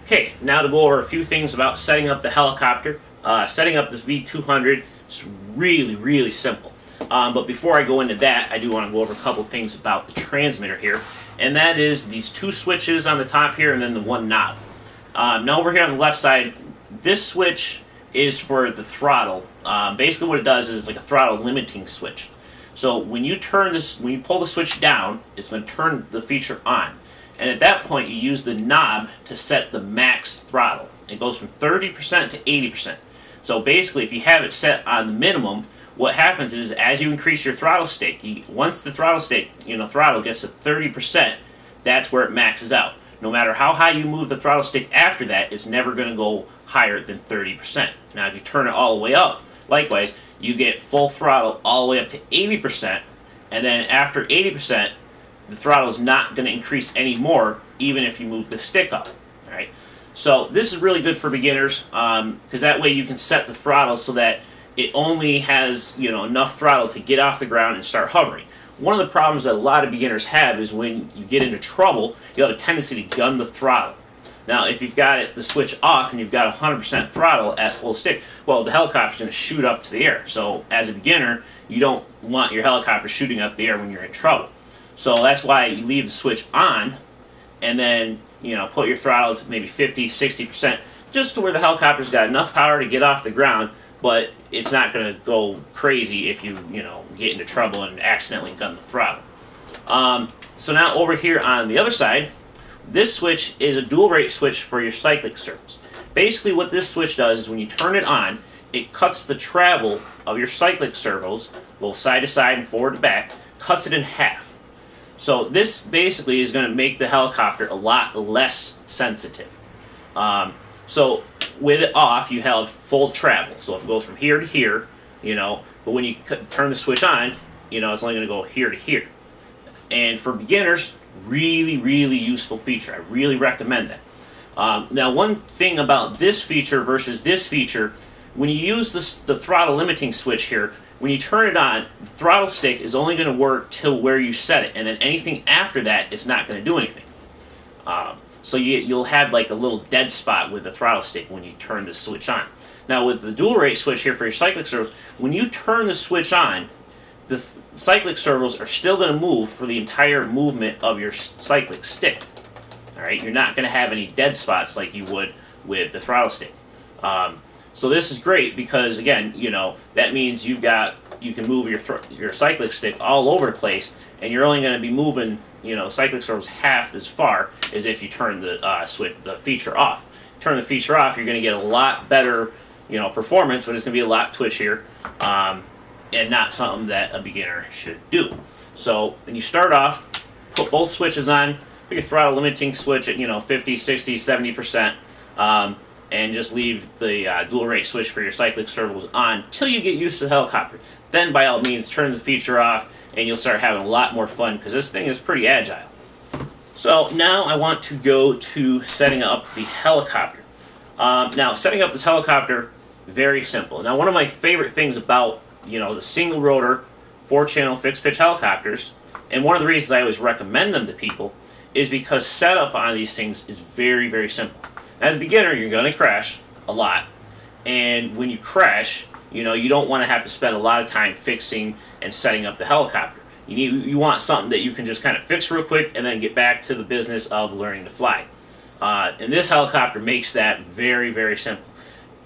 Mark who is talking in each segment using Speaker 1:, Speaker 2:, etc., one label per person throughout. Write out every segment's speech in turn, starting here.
Speaker 1: Okay, now to go over a few things about setting up the helicopter. Setting up this V200 is really simple. But before I go into that, I do want to go over a couple things about the transmitter here. And that is these two switches on the top here and then the one knob. Now over here on the left side, this switch is for the throttle. Basically what it does is like a throttle limiting switch. So when you pull the switch down, it's going to turn the feature on. And at that point, you use the knob to set the max throttle. It goes from 30% to 80%. So basically, if you have it set on the minimum, what happens is as you increase your throttle stake, once the throttle stake, throttle gets to 30%, that's where it maxes out. No matter how high you move the throttle stake after that, it's never going to go higher than 30%. Now, if you turn it all the way up, likewise, you get full throttle all the way up to 80%, and then after 80%, the throttle is not going to increase anymore, even if you move the stick up. All right. So this is really good for beginners because that way you can set the throttle so that it only has enough throttle to get off the ground and start hovering. One of the problems that a lot of beginners have is when you get into trouble, you have a tendency to gun the throttle. Now, if you've got the switch off and you've got 100% throttle at full stick, well, the helicopter's going to shoot up to the air. So as a beginner, you don't want your helicopter shooting up the air when you're in trouble. So that's why you leave the switch on and then, put your throttle to maybe 50, 60%, just to where the helicopter's got enough power to get off the ground, but it's not going to go crazy if you, get into trouble and accidentally gun the throttle. So now over here on the other side, this switch is a dual rate switch for your cyclic servos. Basically what this switch does is when you turn it on, it cuts the travel of your cyclic servos, both side to side and forward to back, cuts it in half. So this basically is going to make the helicopter a lot less sensitive. So with it off, you have full travel. So if it goes from here to here, but when you turn the switch on, it's only going to go here to here. And for beginners, really useful feature. I really recommend that. Now, one thing about this feature versus this feature, when you use the throttle limiting switch here, when you turn it on, the throttle stick is only going to work till where you set it, and then anything after that is not going to do anything. So you'll have like a little dead spot with the throttle stick when you turn the switch on. Now with the dual rate switch here for your cyclic servos, when you turn the switch on, the cyclic servos are still going to move for the entire movement of your cyclic stick. All right, you're not going to have any dead spots like you would with the throttle stick. So this is great because again, that means you can move your cyclic stick all over the place, and you're only going to be moving cyclic servos half as far as if you turn the feature off. Turn the feature off, you're going to get a lot better performance, but it's going to be a lot twitchier. And not something that a beginner should do. So when you start off, put both switches on, put your throttle limiting switch at 50, 60, 70%, and just leave the dual rate switch for your cyclic servos on till you get used to the helicopter. Then by all means turn the feature off and you'll start having a lot more fun because this thing is pretty agile. So now I want to go to setting up the helicopter. Now setting up this helicopter, very simple. Now one of my favorite things about the single rotor 4-channel fixed pitch helicopters, and one of the reasons I always recommend them to people, is because setup on these things is very simple. As a beginner, you're going to crash a lot, and when you crash, you don't want to have to spend a lot of time fixing and setting up the helicopter. You want something that you can just kind of fix real quick and then get back to the business of learning to fly. And this helicopter makes that very simple.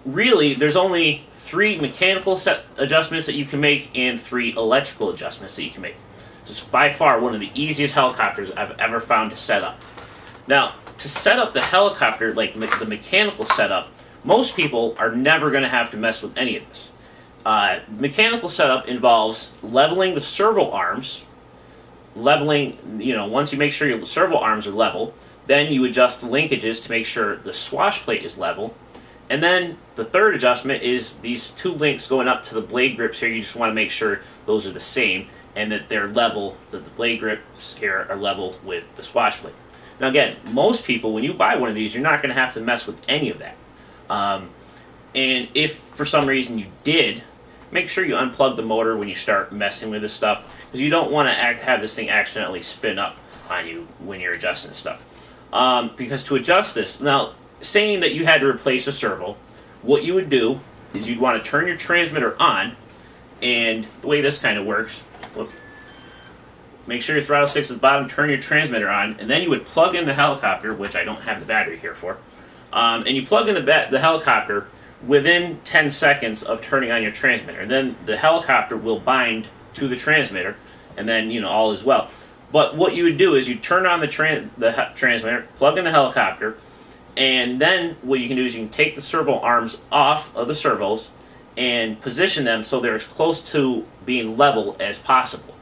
Speaker 1: Really, there's only 3 mechanical adjustments that you can make and 3 electrical adjustments that you can make. This is by far one of the easiest helicopters I've ever found to set up. Now, to set up the helicopter, like the mechanical setup, most people are never going to have to mess with any of this. Mechanical setup involves leveling the servo arms, once you make sure your servo arms are level, then you adjust the linkages to make sure the swash plate is level. And then the third adjustment is these 2 links going up to the blade grips here. You just want to make sure those are the same and that they're level, that the blade grips here are level with the swash plate. Now again, most people, when you buy one of these, you're not going to have to mess with any of that. And if for some reason you did, make sure you unplug the motor when you start messing with this stuff, because you don't want to have this thing accidentally spin up on you when you're adjusting stuff. Because to adjust this, now saying that you had to replace a servo, what you would do is you'd want to turn your transmitter on, and the way this kind of works, make sure your throttle sticks at the bottom, turn your transmitter on, and then you would plug in the helicopter, which I don't have the battery here for, and you plug in the helicopter within 10 seconds of turning on your transmitter. And then the helicopter will bind to the transmitter, and then, you know, all is well. But what you would do is you turn on the transmitter, plug in the helicopter, and then what you can do is you can take the servo arms off of the servos and position them so they're as close to being level as possible.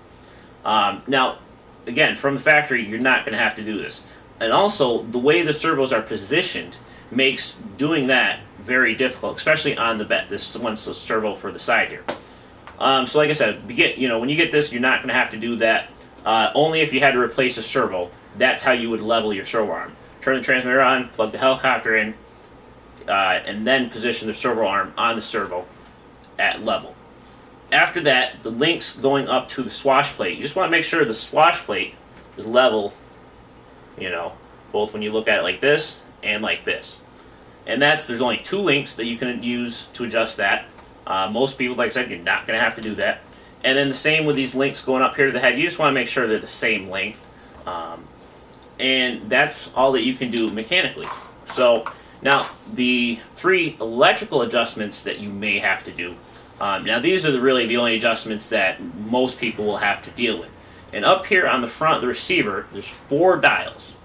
Speaker 1: Now, again, from the factory, you're not going to have to do this. And also, the way the servos are positioned makes doing that very difficult, especially on this one's the servo for the side here. So like I said, when you get this, you're not going to have to do that. Only if you had to replace a servo, that's how you would level your servo arm. Turn the transmitter on, plug the helicopter in, and then position the servo arm on the servo at level. After that, the links going up to the swash plate, you just want to make sure the swash plate is level, you know, both when you look at it like this and like this. And there's only 2 links that you can use to adjust that. Most people, like I said, you're not going to have to do that. And then the same with these links going up here to the head. You just want to make sure they're the same length. And that's all that you can do mechanically. So now the 3 electrical adjustments that you may have to do. Now these are really the only adjustments that most people will have to deal with. And up here on the front of the receiver, there's 4 dials.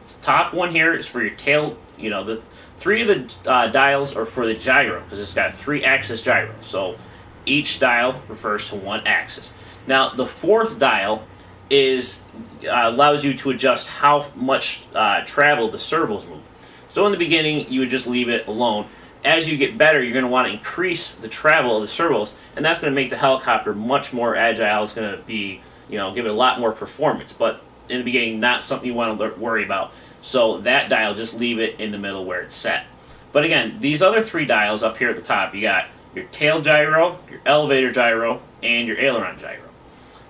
Speaker 1: The top one here is for your tail. You know, the 3 of the dials are for the gyro, because it's got a 3-axis gyro. So each dial refers to 1 axis. Now the 4th dial allows you to adjust how much travel the servos move. So in the beginning, you would just leave it alone. As you get better, you're going to want to increase the travel of the servos, and that's going to make the helicopter much more agile. It's going to be, you know, give it a lot more performance. But in the beginning, not something you want to worry about. So that dial, just leave it in the middle where it's set. But again, these other 3 dials up here at the top, you got your tail gyro, your elevator gyro, and your aileron gyro.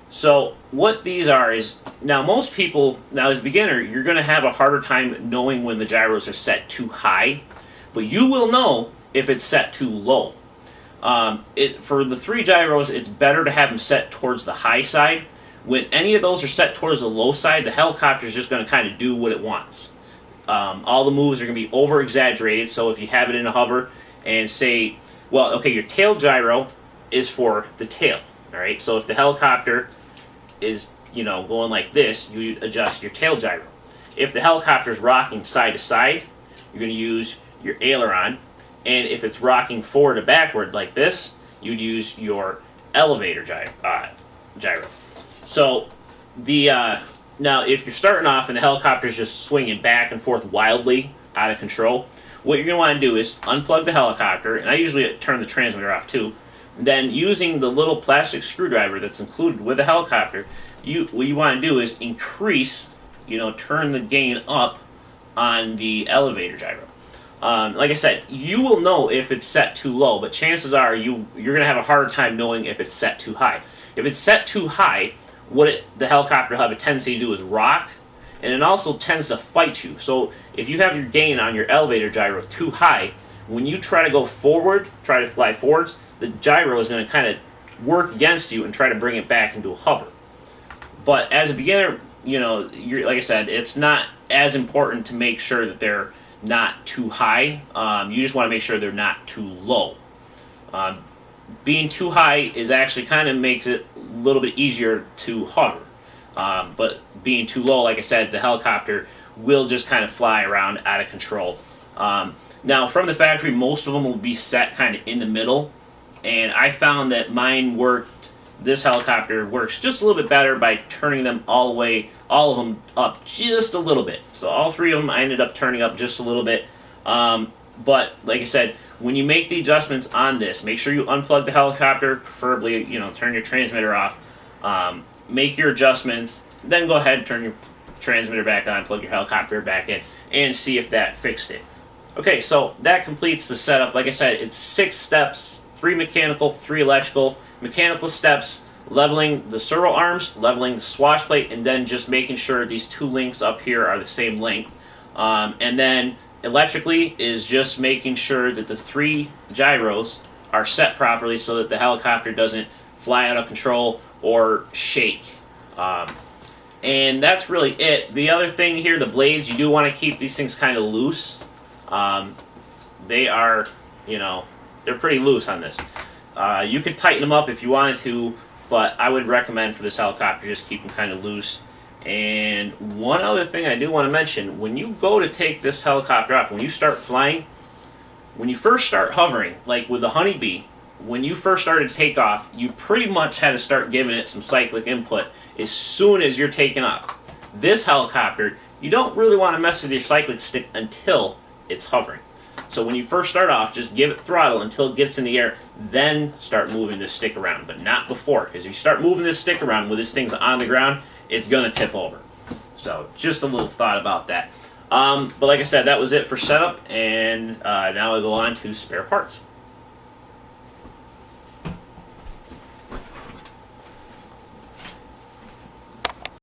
Speaker 1: So what these are is, now most people, as a beginner, you're going to have a harder time knowing when the gyros are set too high, but you will know if it's set too low. For the 3 gyros, it's better to have them set towards the high side. When any of those are set towards the low side, the helicopter is just going to kind of do what it wants. All the moves are going to be over-exaggerated, so if you have it in a hover and say, well, okay, your tail gyro is for the tail, all right? So if the helicopter is, you know, going like this, you adjust your tail gyro. If the helicopter is rocking side to side, you're going to use your aileron, and if it's rocking forward to backward like this, you'd use your elevator gyro. So now if you're starting off and the helicopter's just swinging back and forth wildly out of control, what you're going to want to do is unplug the helicopter, and I usually turn the transmitter off too. Then using the little plastic screwdriver that's included with the helicopter, what you want to do is increase, you know, turn the gain up on the elevator gyro. Like I said, you will know if it's set too low, but chances are you're going to have a harder time knowing if it's set too high. If it's set too high, the helicopter will have a tendency to do is rock, and it also tends to fight you. So if you have your gain on your elevator gyro too high, when you try to go forward, try to fly forwards, the gyro is going to kind of work against you and try to bring it back into a hover. But as a beginner, you know, like I said, it's not as important to make sure that they're not too high. You just want to make sure they're not too low. Being too high is actually kind of makes it a little bit easier to hover. But being too low, like I said, the helicopter will just kind of fly around out of control. Now, from the factory, most of them will be set kind of in the middle, and I found that mine worked. This helicopter works just a little bit better by turning them all of them up just a little bit. So all 3 of them I ended up turning up just a little bit. But like I said, when you make the adjustments on this, make sure you unplug the helicopter, preferably, you know, turn your transmitter off. Make your adjustments, then go ahead and turn your transmitter back on, plug your helicopter back in, and see if that fixed it. Okay, so that completes the setup. Like I said, it's 6 steps, 3 mechanical, 3 electrical. Mechanical steps, leveling the servo arms, leveling the swash plate, and then just making sure these 2 links up here are the same length. And then electrically is just making sure that the 3 gyros are set properly so that the helicopter doesn't fly out of control or shake. And that's really it. The other thing here, the blades, you do want to keep these things kind of loose. They are, you know, they're pretty loose on this. You could tighten them up if you wanted to, but I would recommend for this helicopter just keep them kind of loose. And one other thing I do want to mention, when you go to take this helicopter off, when you start flying, when you first start hovering, like with the Honeybee, when you first started to take off, you pretty much had to start giving it some cyclic input as soon as you're taking off. This helicopter, you don't really want to mess with your cyclic stick until it's hovering. So when you first start off, just give it throttle until it gets in the air, then start moving this stick around, but not before, because if you start moving this stick around when this thing's on the ground, it's going to tip over. So just a little thought about that. But like I said, that was it for setup, and now I go on to spare parts.